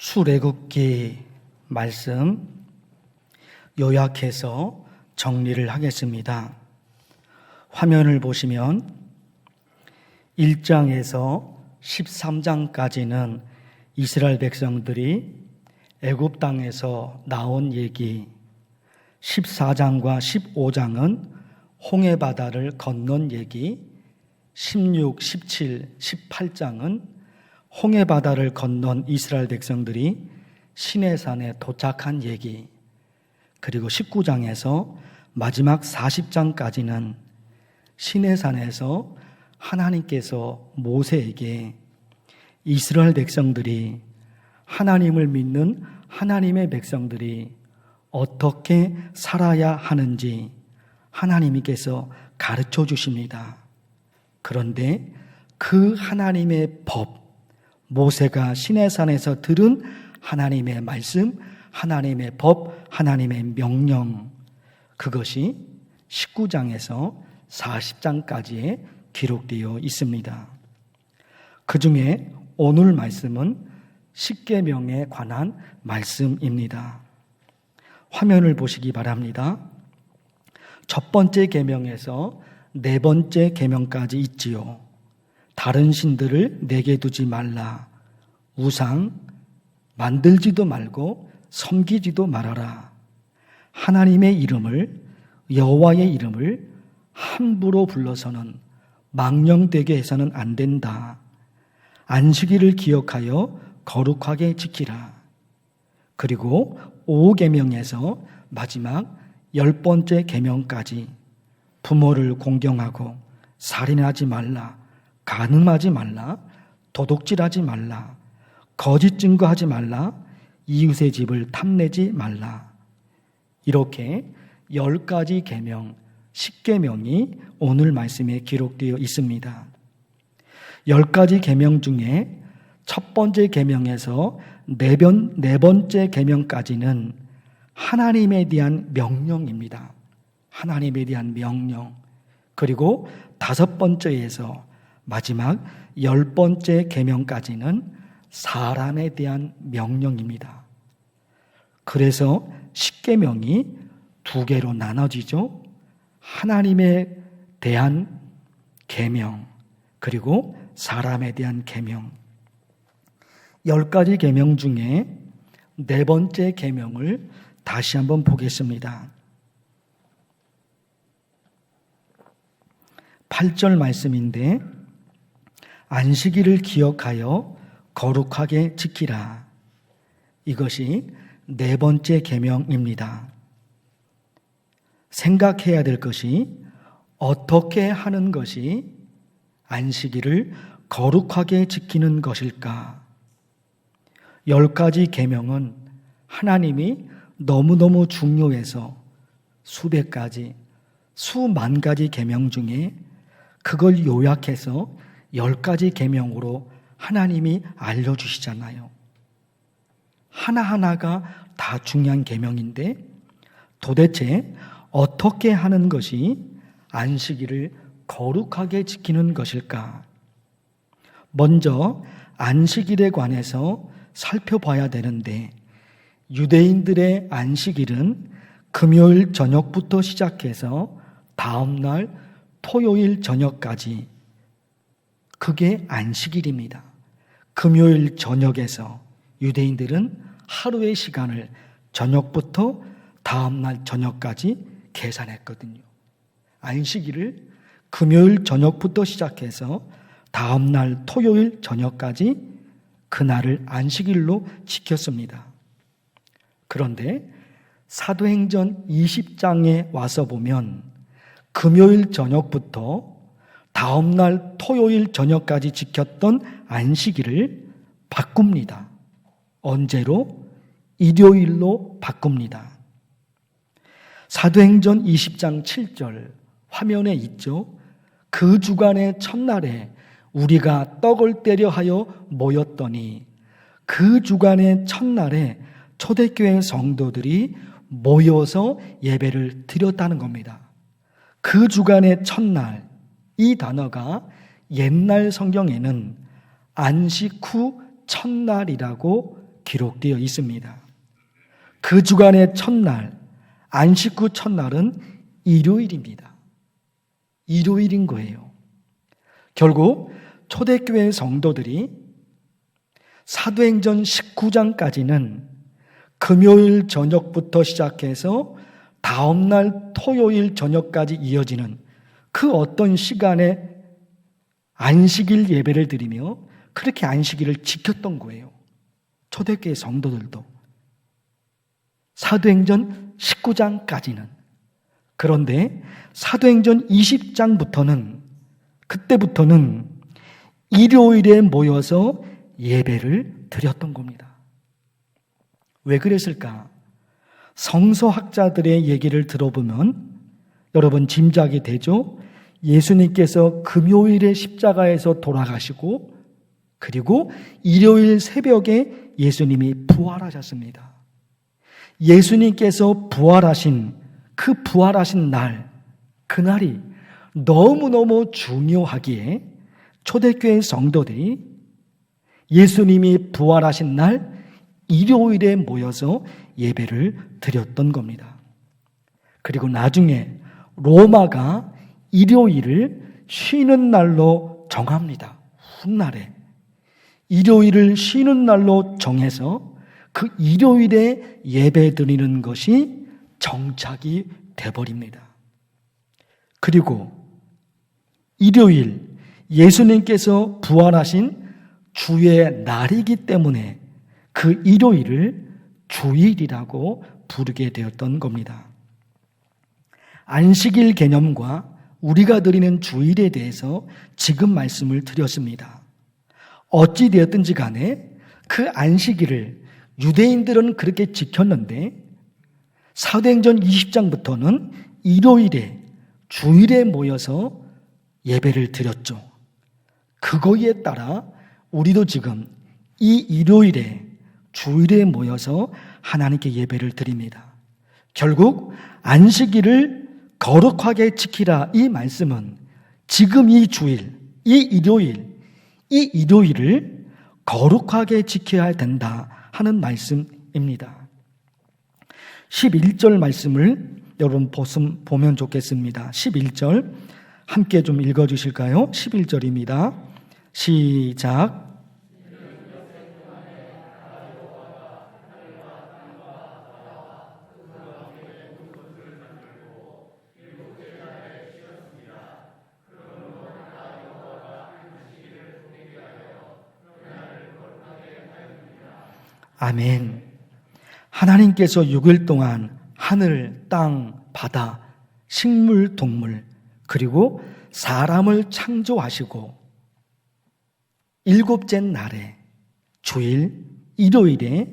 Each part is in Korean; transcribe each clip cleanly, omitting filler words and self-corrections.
출애굽기 말씀 요약해서 정리를 하겠습니다. 화면을 보시면 1장에서 13장까지는 이스라엘 백성들이 애굽 땅에서 나온 얘기, 14장과 15장은 홍해 바다를 건넌 얘기, 16, 17, 18장은 홍해 바다를 건넌 이스라엘 백성들이 시내산에 도착한 얘기, 그리고 19장에서 마지막 40장까지는 시내산에서 하나님께서 모세에게 이스라엘 백성들이 하나님을 믿는 하나님의 백성들이 어떻게 살아야 하는지 하나님께서 가르쳐 주십니다. 그런데 그 하나님의 법, 모세가 시내산에서 들은 하나님의 말씀, 하나님의 법, 하나님의 명령, 그것이 19장에서 40장까지에 기록되어 있습니다. 그 중에 오늘 말씀은 십계명에 관한 말씀입니다. 화면을 보시기 바랍니다. 첫 번째 계명에서 네 번째 계명까지 있지요. 다른 신들을 내게 두지 말라. 우상 만들지도 말고 섬기지도 말아라. 하나님의 이름을, 여호와의 이름을 함부로 불러서는 망령되게 해서는 안 된다. 안식일을 기억하여 거룩하게 지키라. 그리고 5계명에서 마지막 10번째 계명까지 부모를 공경하고 살인하지 말라, 간음하지 말라, 도둑질하지 말라, 거짓 증거하지 말라, 이웃의 집을 탐내지 말라. 이렇게 10가지 계명, 10계명이 오늘 말씀에 기록되어 있습니다. 10가지 계명 중에 첫 번째 계명에서 네 번째 계명까지는 하나님에 대한 명령입니다. 하나님에 대한 명령. 그리고 5번째에서 마지막 10번째 계명까지는 사람에 대한 명령입니다. 그래서 10계명이 두 개로 나눠지죠. 하나님에 대한 계명, 그리고 사람에 대한 계명. 10가지 계명 중에 네 번째 계명을 다시 한번 보겠습니다. 8절 말씀인데, 안식일을 기억하여 거룩하게 지키라. 이것이 네 번째 계명입니다. 생각해야 될 것이 어떻게 하는 것이 안식일을 거룩하게 지키는 것일까? 10가지 계명은 하나님이 너무너무 중요해서 수백 가지, 수만 가지 계명 중에 그걸 요약해서 10가지 계명으로 하나님이 알려주시잖아요. 하나하나가 다 중요한 계명인데 도대체 어떻게 하는 것이 안식일을 거룩하게 지키는 것일까? 먼저 안식일에 관해서 살펴봐야 되는데, 유대인들의 안식일은 금요일 저녁부터 시작해서 다음날 토요일 저녁까지, 그게 안식일입니다. 금요일 저녁에서 유대인들은 하루의 시간을 저녁부터 다음날 저녁까지 계산했거든요. 안식일을 금요일 저녁부터 시작해서 다음날 토요일 저녁까지 그날을 안식일로 지켰습니다. 그런데 사도행전 20장에 와서 보면 금요일 저녁부터 다음날 토요일 저녁까지 지켰던 안식일을 바꿉니다. 언제로? 일요일로 바꿉니다. 사도행전 20장 7절 화면에 있죠. 그 주간의 첫날에 우리가 떡을 떼려 하여 모였더니, 그 주간의 첫날에 초대교회 성도들이 모여서 예배를 드렸다는 겁니다. 그 주간의 첫날, 이 단어가 옛날 성경에는 안식 후 첫날이라고 기록되어 있습니다. 그 주간의 첫날, 안식 후 첫날은 일요일입니다. 일요일인 거예요. 결국 초대교회 성도들이 사도행전 19장까지는 금요일 저녁부터 시작해서 다음날 토요일 저녁까지 이어지는 그 어떤 시간에 안식일 예배를 드리며 그렇게 안식일을 지켰던 거예요. 초대교회 성도들도. 사도행전 19장까지는. 그런데 사도행전 20장부터는, 그때부터는 일요일에 모여서 예배를 드렸던 겁니다. 왜 그랬을까? 성서학자들의 얘기를 들어보면 여러분 짐작이 되죠? 예수님께서 금요일에 십자가에서 돌아가시고 그리고 일요일 새벽에 예수님이 부활하셨습니다. 예수님께서 부활하신 그 부활하신 날, 그날이 너무너무 중요하기에 초대교회 성도들이 예수님이 부활하신 날 일요일에 모여서 예배를 드렸던 겁니다. 그리고 나중에 로마가 일요일을 쉬는 날로 정합니다. 훗날에 일요일을 쉬는 날로 정해서 그 일요일에 예배 드리는 것이 정착이 돼버립니다. 그리고 일요일 예수님께서 부활하신 주의 날이기 때문에 그 일요일을 주일이라고 부르게 되었던 겁니다. 안식일 개념과 우리가 드리는 주일에 대해서 지금 말씀을 드렸습니다. 어찌 되었든지 간에 그 안식일을 유대인들은 그렇게 지켰는데 사도행전 20장부터는 일요일에 주일에 모여서 예배를 드렸죠. 그거에 따라 우리도 지금 이 일요일에 주일에 모여서 하나님께 예배를 드립니다. 결국 안식일을 거룩하게 지키라 이 말씀은 지금 이 주일, 이 일요일을 거룩하게 지켜야 된다 하는 말씀입니다. 11절 말씀을 여러분 보면 좋겠습니다. 11절 함께 좀 읽어주실까요? 11절입니다. 시작. 아멘. 하나님께서 6일 동안 하늘, 땅, 바다, 식물, 동물, 그리고 사람을 창조하시고 일곱째 날에 주일, 일요일에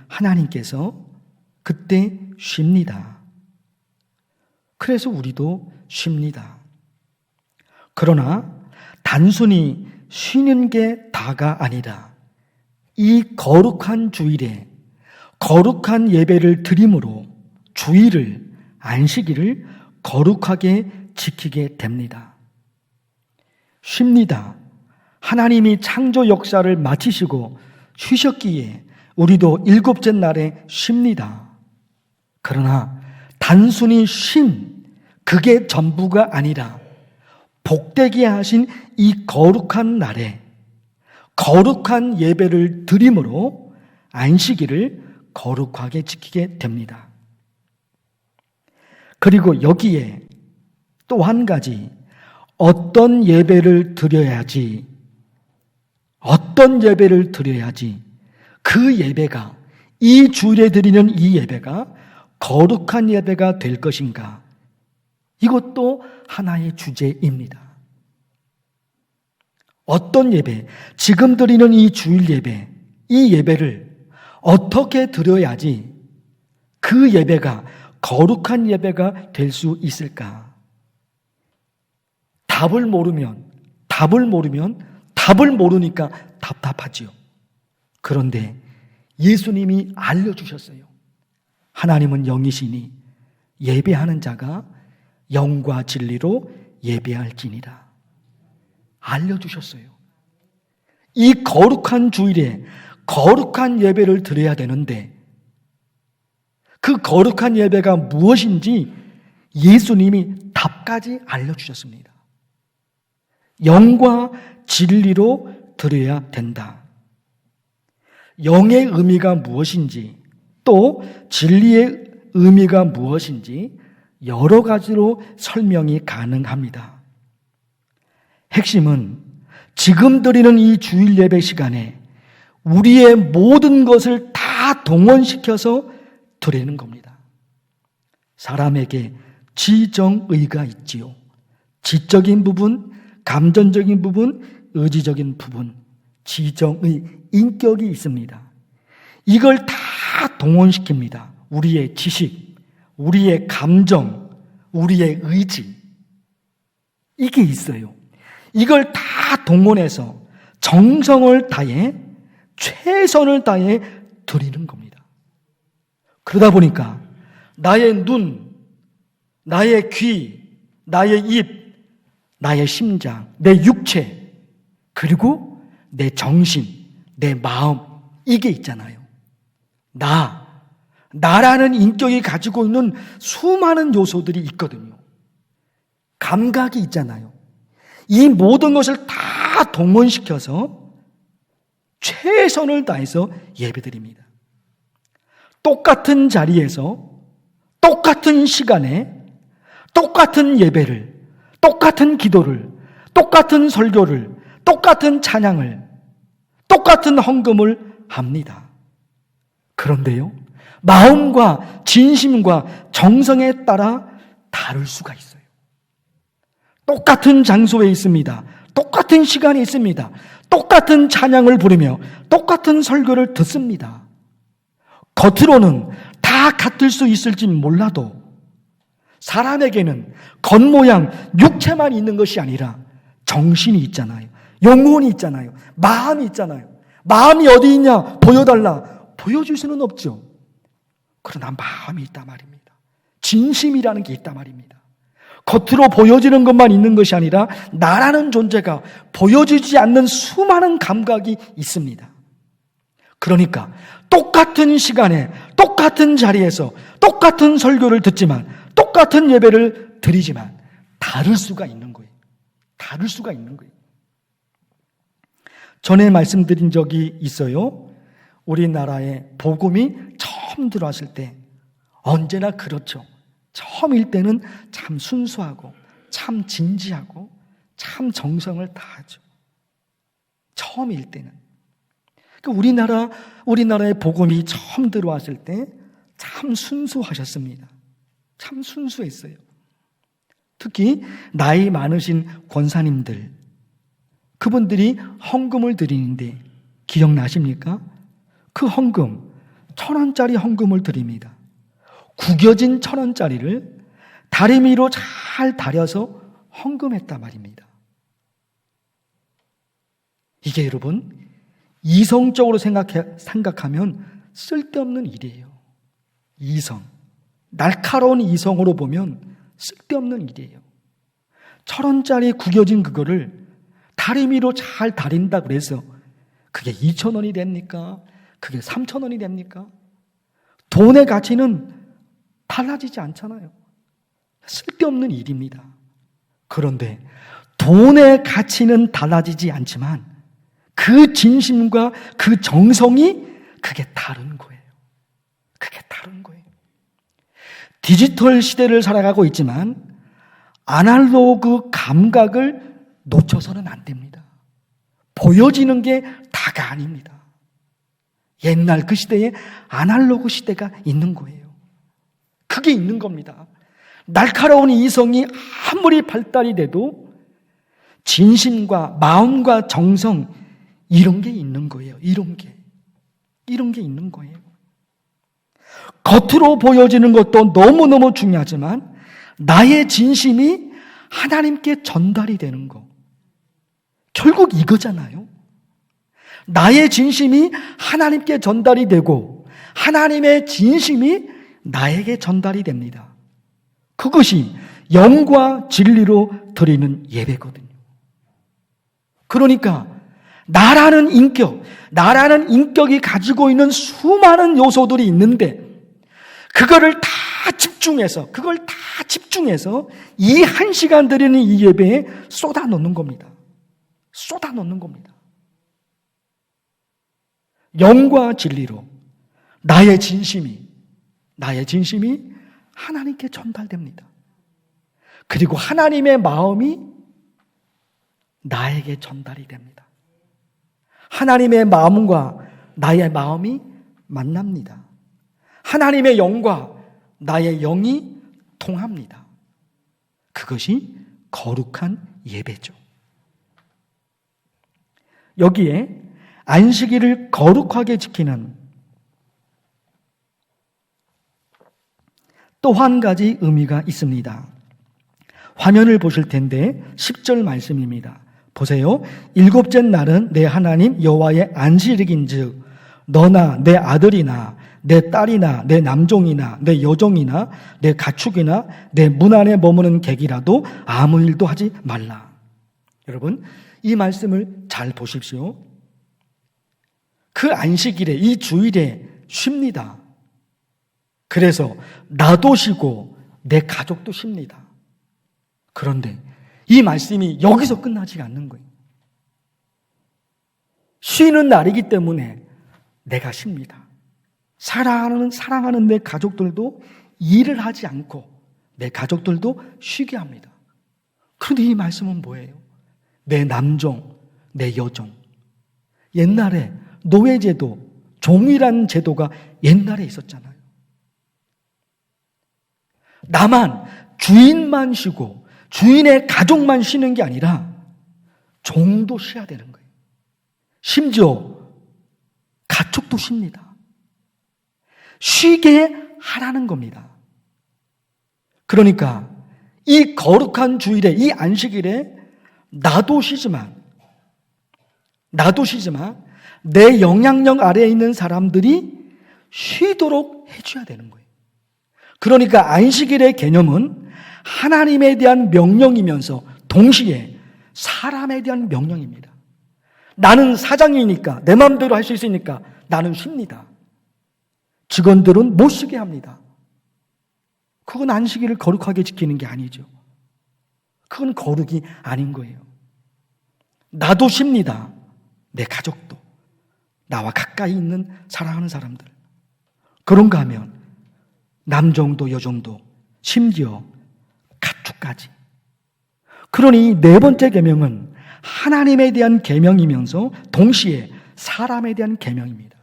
하나님께서 그때 쉽니다. 그래서 우리도 쉽니다. 그러나 단순히 쉬는 게 다가 아니라 이 거룩한 주일에 거룩한 예배를 드림으로 주일을, 안식일을 거룩하게 지키게 됩니다. 쉽니다. 하나님이 창조 역사를 마치시고 쉬셨기에 우리도 일곱째 날에 쉽니다. 그러나 단순히 그게 전부가 아니라 복되게 하신 이 거룩한 날에 거룩한 예배를 드림으로 안식일을 거룩하게 지키게 됩니다. 그리고 여기에 또 한 가지 어떤 예배를 드려야지 그 예배가 이 주일에 드리는 이 예배가 거룩한 예배가 될 것인가, 이것도 하나의 주제입니다. 어떤 예배, 지금 드리는 이 주일 예배, 이 예배를 어떻게 드려야지 그 예배가 거룩한 예배가 될 수 있을까? 답을 모르니까 답답하지요. 그런데 예수님이 알려주셨어요. 하나님은 영이시니 예배하는 자가 영과 진리로 예배할지니라. 알려주셨어요. 이 거룩한 주일에 거룩한 예배를 드려야 되는데 그 거룩한 예배가 무엇인지 예수님이 답까지 알려주셨습니다. 영과 진리로 드려야 된다. 영의 의미가 무엇인지 또 진리의 의미가 무엇인지 여러 가지로 설명이 가능합니다. 핵심은 지금 드리는 이 주일 예배 시간에 우리의 모든 것을 다 동원시켜서 드리는 겁니다. 사람에게 지정의가 있지요. 지적인 부분, 감정적인 부분, 의지적인 부분, 지정의, 인격이 있습니다. 이걸 다 동원시킵니다. 우리의 지식, 우리의 감정, 우리의 의지. 이게 있어요. 이걸 다 동원해서 정성을 다해 최선을 다해 드리는 겁니다. 그러다 보니까 나의 눈, 나의 귀, 나의 입, 나의 심장, 내 육체, 그리고 내 정신, 내 마음, 이게 있잖아요. 나라는 인격이 가지고 있는 수많은 요소들이 있거든요. 감각이 있잖아요. 이 모든 것을 다 동원시켜서 최선을 다해서 예배드립니다. 똑같은 자리에서 똑같은 시간에 똑같은 예배를, 똑같은 기도를, 똑같은 설교를, 똑같은 찬양을, 똑같은 헌금을 합니다. 그런데요, 마음과 진심과 정성에 따라 다를 수가 있어요. 똑같은 장소에 있습니다. 똑같은 시간에 있습니다. 똑같은 찬양을 부르며 똑같은 설교를 듣습니다. 겉으로는 다 같을 수 있을지 몰라도 사람에게는 겉모양, 육체만 있는 것이 아니라 정신이 있잖아요. 영혼이 있잖아요. 마음이 있잖아요. 마음이 어디 있냐? 보여달라. 보여줄 수는 없죠. 그러나 마음이 있단 말입니다. 진심이라는 게 있단 말입니다. 겉으로 보여지는 것만 있는 것이 아니라 나라는 존재가 보여지지 않는 수많은 감각이 있습니다. 그러니까 똑같은 시간에 똑같은 자리에서 똑같은 설교를 듣지만 똑같은 예배를 드리지만 다를 수가 있는 거예요. 다를 수가 있는 거예요. 전에 말씀드린 적이 있어요. 우리나라에 복음이 처음 들어왔을 때 언제나 그렇죠. 처음일 때는 참 순수하고 참 진지하고 참 정성을 다하죠. 처음일 때는. 우리나라의 복음이 처음 들어왔을 때 참 순수하셨습니다. 참 순수했어요. 특히 나이 많으신 권사님들, 그분들이 헌금을 드리는데 기억나십니까? 그 헌금, 1,000원짜리 헌금을 드립니다. 구겨진 1,000원짜리를 다리미로 잘 다려서 헌금했단 말입니다. 이게 여러분, 이성적으로 생각하면 쓸데없는 일이에요. 이성. 날카로운 이성으로 보면 쓸데없는 일이에요. 1,000원짜리 구겨진 그거를 다리미로 잘 다린다 그래서 그게 2,000원이 됩니까? 그게 3,000원이 됩니까? 돈의 가치는 달라지지 않잖아요. 쓸데없는 일입니다. 그런데 돈의 가치는 달라지지 않지만 그 진심과 그 정성이 그게 다른 거예요. 그게 다른 거예요. 디지털 시대를 살아가고 있지만 아날로그 감각을 놓쳐서는 안 됩니다. 보여지는 게 다가 아닙니다. 옛날 그 시대에 아날로그 시대가 있는 거예요. 그게 있는 겁니다. 날카로운 이성이 아무리 발달이 돼도 진심과 마음과 정성 이런 게 있는 거예요. 이런 게 있는 거예요. 겉으로 보여지는 것도 너무너무 중요하지만 나의 진심이 하나님께 전달이 되는 거. 결국 이거잖아요. 나의 진심이 하나님께 전달이 되고 하나님의 진심이 나에게 전달이 됩니다. 그것이 영과 진리로 드리는 예배거든요. 그러니까 나라는 인격이 가지고 있는 수많은 요소들이 있는데 그걸 다 집중해서 이 1시간 드리는 이 예배에 쏟아놓는 겁니다. 영과 진리로 나의 진심이 하나님께 전달됩니다. 그리고 하나님의 마음이 나에게 전달이 됩니다. 하나님의 마음과 나의 마음이 만납니다. 하나님의 영과 나의 영이 통합니다. 그것이 거룩한 예배죠. 여기에 안식일을 거룩하게 지키는 또 한 가지 의미가 있습니다. 화면을 보실 텐데 10절 말씀입니다. 보세요. 7째 날은 내 하나님 여호와의 안식일인즉 너나 내 아들이나 내 딸이나 내 남종이나 내 여종이나 내 가축이나 내 문 안에 머무는 객이라도 아무 일도 하지 말라. 여러분, 이 말씀을 잘 보십시오. 그 안식일에, 이 주일에 쉽니다. 그래서 나도 쉬고 내 가족도 쉽니다. 그런데 이 말씀이 여기서 끝나지 않는 거예요. 쉬는 날이기 때문에 내가 쉽니다. 사랑하는 내 가족들도 일을 하지 않고 내 가족들도 쉬게 합니다. 그런데 이 말씀은 뭐예요? 내 남종, 내 여종. 옛날에 노예제도, 종이라는 제도가 옛날에 있었잖아요. 나만, 주인만 쉬고 주인의 가족만 쉬는 게 아니라 종도 쉬어야 되는 거예요. 심지어 가축도 쉽니다. 쉬게 하라는 겁니다. 그러니까 이 거룩한 주일에, 이 안식일에 나도 쉬지만 내 영향력 아래에 있는 사람들이 쉬도록 해줘야 되는 거예요. 그러니까 안식일의 개념은 하나님에 대한 명령이면서 동시에 사람에 대한 명령입니다. 나는 사장이니까 내 마음대로 할 수 있으니까 나는 쉽니다. 직원들은 못 쉬게 합니다. 그건 안식일을 거룩하게 지키는 게 아니죠. 그건 거룩이 아닌 거예요. 나도 쉽니다. 내 가족도, 나와 가까이 있는 사랑하는 사람들. 그런가 하면 남종도 여종도 심지어 가축까지. 그러니 네 번째 계명은 하나님에 대한 계명이면서 동시에 사람에 대한 계명입니다.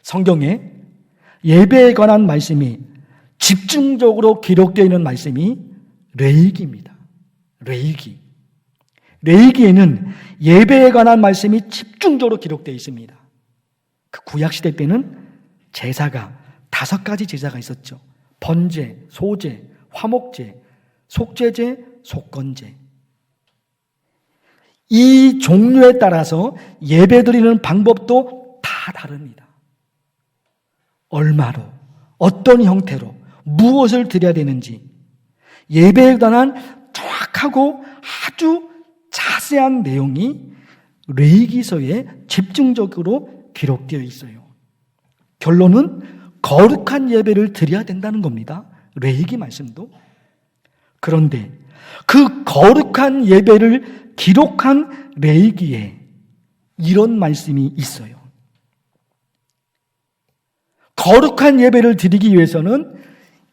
성경에 예배에 관한 말씀이 집중적으로 기록되어 있는 말씀이 레위기입니다. 레위기에는 예배에 관한 말씀이 집중적으로 기록되어 있습니다. 그 구약시대 때는 제사가 5가지 제사가 있었죠. 번제, 소제, 화목제, 속죄제, 속건제. 이 종류에 따라서 예배드리는 방법도 다 다릅니다. 얼마로, 어떤 형태로, 무엇을 드려야 되는지 예배에 관한 정확하고 아주 자세한 내용이 레위기서에 집중적으로 기록되어 있어요. 결론은 거룩한 예배를 드려야 된다는 겁니다. 레위기 말씀도. 그런데 그 거룩한 예배를 기록한 레위기에 이런 말씀이 있어요. 거룩한 예배를 드리기 위해서는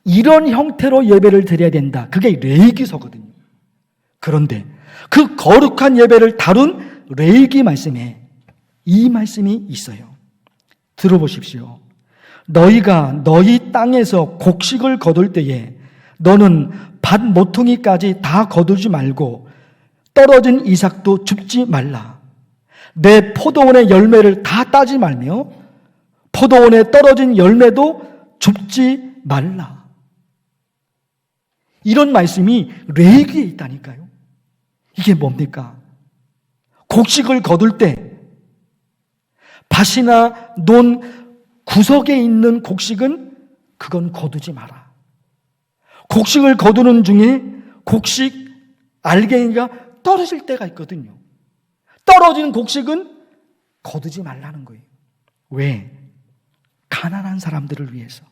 이런 형태로 예배를 드려야 된다. 그게 레위기서거든요. 그런데 그 거룩한 예배를 다룬 레위기 말씀에 이 말씀이 있어요. 들어보십시오. 너희가 너희 땅에서 곡식을 거둘 때에 너는 밭 모퉁이까지 다 거두지 말고 떨어진 이삭도 줍지 말라. 내 포도원의 열매를 다 따지 말며 포도원에 떨어진 열매도 줍지 말라. 이런 말씀이 레위기에 있다니까요. 이게 뭡니까? 곡식을 거둘 때 밭이나 논 구석에 있는 곡식은 그건 거두지 마라. 곡식을 거두는 중에 곡식 알갱이가 떨어질 때가 있거든요. 떨어지는 곡식은 거두지 말라는 거예요. 왜? 가난한 사람들을 위해서.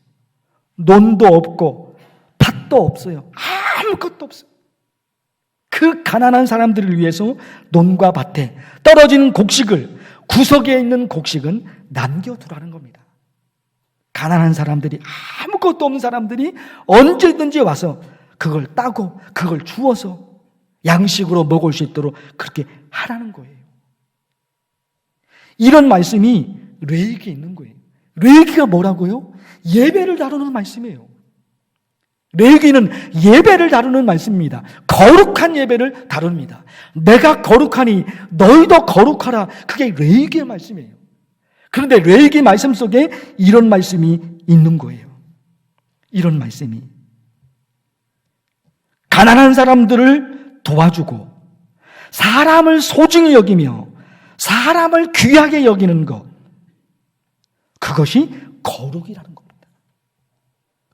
논도 없고 밭도 없어요. 아무것도 없어요. 그 가난한 사람들을 위해서 논과 밭에 떨어지는 곡식을, 구석에 있는 곡식은 남겨두라는 겁니다. 가난한 사람들이, 아무것도 없는 사람들이 언제든지 와서 그걸 따고 그걸 주워서 양식으로 먹을 수 있도록 그렇게 하라는 거예요. 이런 말씀이 레위기에 있는 거예요. 레위기가 뭐라고요? 예배를 다루는 말씀이에요. 레위기는 예배를 다루는 말씀입니다. 거룩한 예배를 다룹니다. 내가 거룩하니 너희도 거룩하라. 그게 레위기의 말씀이에요. 그런데 레위기 말씀 속에 이런 말씀이 있는 거예요. 이런 말씀이. 가난한 사람들을 도와주고 사람을 소중히 여기며 사람을 귀하게 여기는 것, 그것이 거룩이라는 겁니다.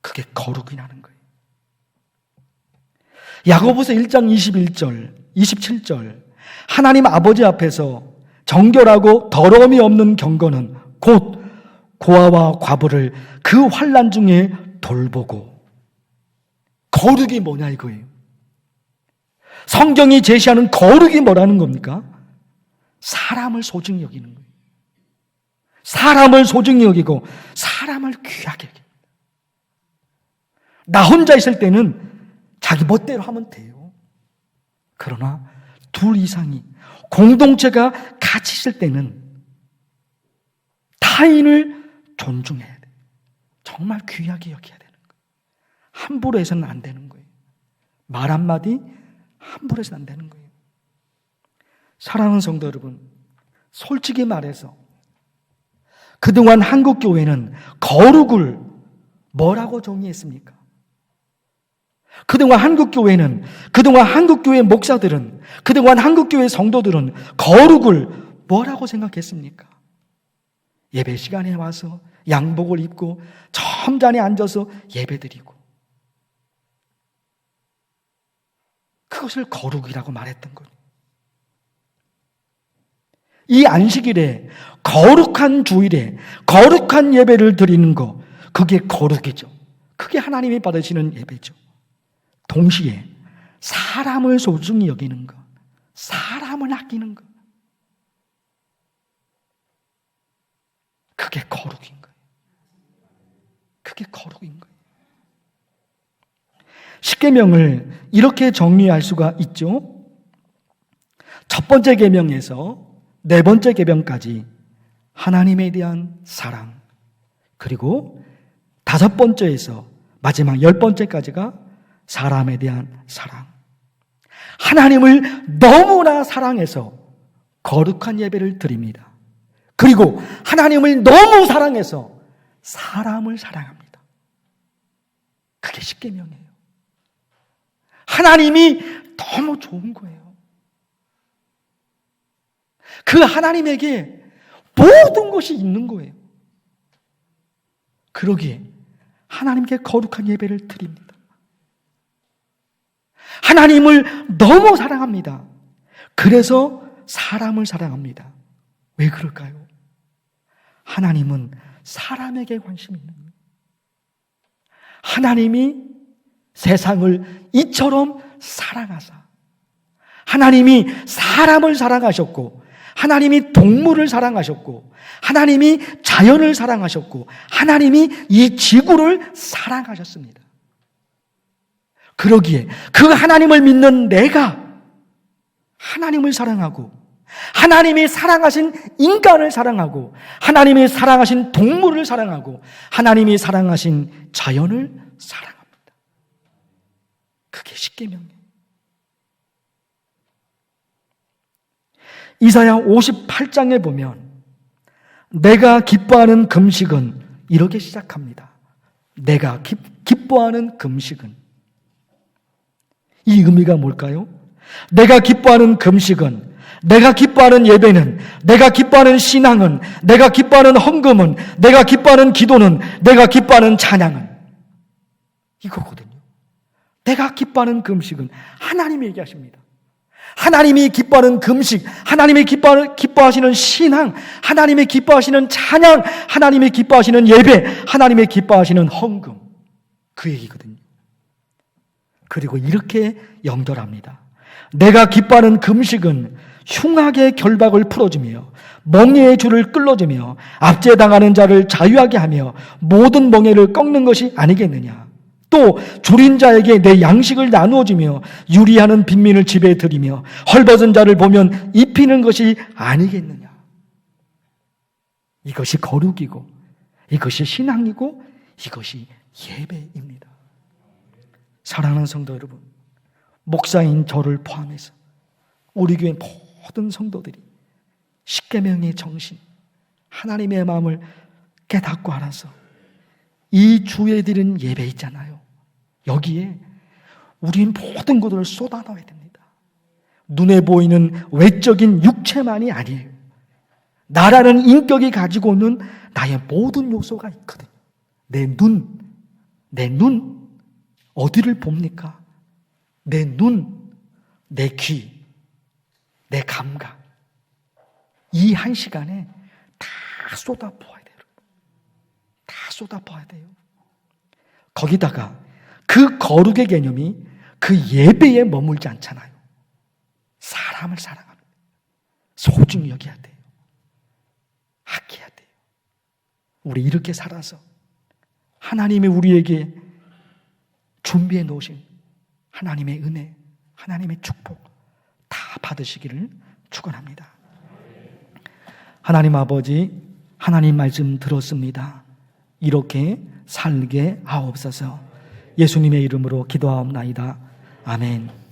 그게 거룩이라는 거예요. 야고보서 1장 21절, 27절, 하나님 아버지 앞에서 정결하고 더러움이 없는 경건은 곧 고아와 과부를 그 환난 중에 돌보고. 거룩이 뭐냐 이거예요. 성경이 제시하는 거룩이 뭐라는 겁니까? 사람을 소중히 여기는 거예요. 사람을 소중히 여기고 사람을 귀하게 여깁니다. 나 혼자 있을 때는 자기 멋대로 하면 돼요. 그러나 둘 이상이 공동체가 같이 있을 때는 타인을 존중해야 돼요. 정말 귀하게 여겨야 되는 거예요. 함부로 해서는 안 되는 거예요. 말 한마디 함부로 해서는 안 되는 거예요. 사랑하는 성도 여러분, 솔직히 말해서 그동안 한국교회는 거룩을 뭐라고 정의했습니까? 그동안 한국교회는, 그동안 한국교회 목사들은, 그동안 한국교회 성도들은 거룩을 뭐라고 생각했습니까? 예배 시간에 와서 양복을 입고 점잔에 앉아서 예배드리고, 그것을 거룩이라고 말했던 거예요. 이 안식일에, 거룩한 주일에 거룩한 예배를 드리는 거, 그게 거룩이죠. 그게 하나님이 받으시는 예배죠. 동시에 사람을 소중히 여기는 것, 사람을 아끼는 것, 그게 거룩인 거예요. 그게 거룩인 거예요. 십계명을 이렇게 정리할 수가 있죠. 첫 번째 계명에서 네 번째 계명까지 하나님에 대한 사랑, 그리고 다섯 번째에서 마지막 10번째까지가 사람에 대한 사랑. 하나님을 너무나 사랑해서 거룩한 예배를 드립니다. 그리고 하나님을 너무 사랑해서 사람을 사랑합니다. 그게 십계명이에요. 하나님이 너무 좋은 거예요. 그 하나님에게 모든 것이 있는 거예요. 그러기에 하나님께 거룩한 예배를 드립니다. 하나님을 너무 사랑합니다. 그래서 사람을 사랑합니다. 왜 그럴까요? 하나님은 사람에게 관심이 있는 거예요. 하나님이 세상을 이처럼 사랑하사, 하나님이 사람을 사랑하셨고, 하나님이 동물을 사랑하셨고, 하나님이 자연을 사랑하셨고, 하나님이 이 지구를 사랑하셨습니다. 그러기에 그 하나님을 믿는 내가 하나님을 사랑하고, 하나님이 사랑하신 인간을 사랑하고, 하나님이 사랑하신 동물을 사랑하고, 하나님이 사랑하신 자연을 사랑합니다. 그게 십계명이에요. 이사야 58장에 보면 내가 기뻐하는 금식은 이렇게 시작합니다. 내가 기뻐하는 금식은, 이 의미가 뭘까요? 내가 기뻐하는 금식은, 내가 기뻐하는 예배는, 내가 기뻐하는 신앙은, 내가 기뻐하는 헌금은, 내가 기뻐하는 기도는, 내가 기뻐하는 찬양은, 이거거든요. 내가 기뻐하는 금식은 하나님이 얘기하십니다. 하나님이 기뻐하는 금식, 하나님이 기뻐하시는 신앙, 하나님이 기뻐하시는 찬양, 하나님이 기뻐하시는 예배, 하나님이 기뻐하시는 헌금, 그 얘기거든요. 그리고 이렇게 연결합니다. 내가 기뻐하는 금식은 흉악의 결박을 풀어주며 멍에의 줄을 끌어주며 압제당하는 자를 자유하게 하며 모든 멍에를 꺾는 것이 아니겠느냐. 또 줄인 자에게 내 양식을 나누어주며 유리하는 빈민을 집에 들이며 헐벗은 자를 보면 입히는 것이 아니겠느냐. 이것이 거룩이고 이것이 신앙이고 이것이 예배입니다. 사랑하는 성도 여러분, 목사인 저를 포함해서 우리 교회 모든 성도들이 십계명의 정신, 하나님의 마음을 깨닫고 알아서 이 주에 드리는 예배 있잖아요. 여기에 우리 모든 것을 쏟아넣어야 됩니다. 눈에 보이는 외적인 육체만이 아니에요. 나라는 인격이 가지고 있는 나의 모든 요소가 있거든요. 내 눈 어디를 봅니까? 내 눈, 내 귀, 내 감각. 이 한 시간에 다 쏟아부어야 돼요. 다 쏟아부어야 돼요. 거기다가 그 거룩의 개념이 그 예배에 머물지 않잖아요. 사람을 사랑합니다. 소중히 여겨야 돼요. 아껴야 돼요. 우리 이렇게 살아서 하나님이 우리에게 준비해 놓으신 하나님의 은혜, 하나님의 축복 다 받으시기를 축원합니다. 하나님 아버지, 하나님 말씀 들었습니다. 이렇게 살게 하옵소서. 예수님의 이름으로 기도하옵나이다. 아멘.